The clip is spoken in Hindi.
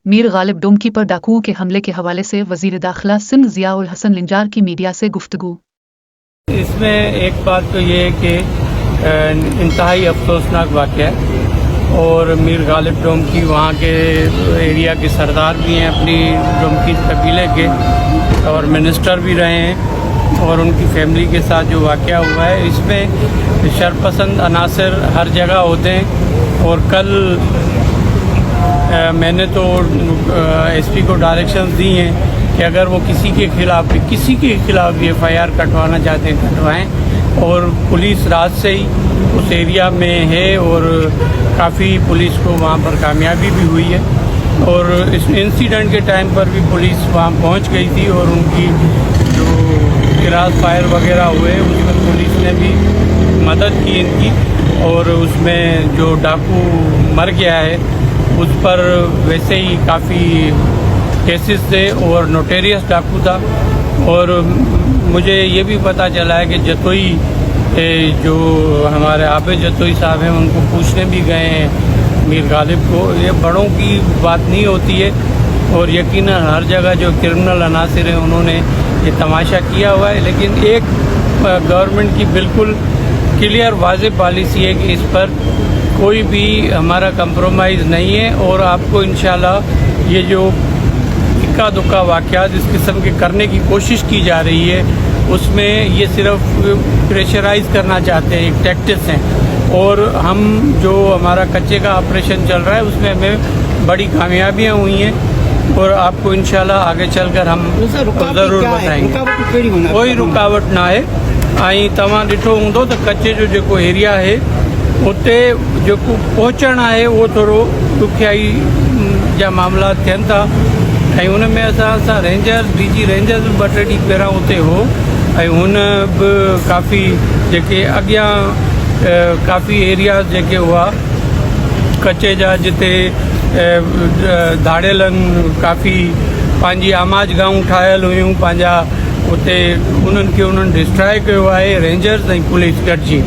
मीर गालिब डोमकी पर डाकुओं के हमले के हवाले से वजीर दाखिला सिंध ज़ियाउल हसन लिंजार की मीडिया से गुफ्तगू। इसमें एक बात तो ये है कि इंतहाई अफसोसनाक वाक़या है और मीर गालिब डोमकी वहाँ के एरिया के सरदार भी हैं, अपनी डोमकी कबीले के, और मिनिस्टर भी रहे हैं, और उनकी फैमिली के साथ जो वाक़या हुआ है इसमें शरपसंद अनासर हर जगह होते हैं। और कल मैंने तो एसपी को डायरेक्शंस दी हैं कि अगर वो किसी के खिलाफ भी FIR कटवाना चाहते हैं कटवाएं। और पुलिस रात से ही उस एरिया में है और काफ़ी पुलिस को वहाँ पर कामयाबी भी हुई है। और इस इंसिडेंट के टाइम पर भी पुलिस वहाँ पहुँच गई थी और उनकी जो गिराज फायर वगैरह हुए उसमें पुलिस ने भी मदद की इनकी। और उसमें जो डाकू मर गया है उस पर वैसे ही काफ़ी केसेस थे और नोटेरियस डाकू था। और मुझे ये भी पता चला है कि जतोई जो हमारे आबिद जतोई साहब हैं उनको पूछने भी गए हैं मीर गालिब को। ये बड़ों की बात नहीं होती है और यकीनन हर जगह जो क्रिमिनल अनासिर हैं उन्होंने ये तमाशा किया हुआ है। लेकिन एक गवर्नमेंट की बिल्कुल क्लियर वाज़ेह पॉलिसी है कि इस पर कोई भी हमारा कंप्रोमाइज़ नहीं है। और आपको इंशाल्लाह ये जो इक्का दुक्का वाक़यात इस किस्म के करने की कोशिश की जा रही है उसमें ये सिर्फ प्रेशराइज़ करना चाहते हैं, एक टैक्टिक्स हैं। और हम जो हमारा कच्चे का ऑपरेशन चल रहा है उसमें हमें बड़ी कामयाबियाँ हुई हैं और आपको इंशाल्लाह आगे चलकर हम ज़रूर बताएंगे। कोई रुकावट ना है। आई तव्हां ॾिठो हूंदो त कच्चे जो जेको एरिया है उते जेको पहुचण आहे उहो थोरो ॾुखियाई जा मामला थियनि था। ऐं हुन में असां रेंजर्स DG रेंजर्स बि 2-3 ॾींहं पहिरां उते हो ऐं हुन बि काफ़ी जेके अॻियां काफ़ी एरियाज़ जेके हुआ कच्चे जा जिते धाड़ियलनि काफ़ी पंहिंजी आमाज गांव ठाहियल हुयूं पंहिंजा, उते उन्हनि खे डिस्ट्रॉय कयो आहे रेंजर्स ऐं पुलिस गॾिजी।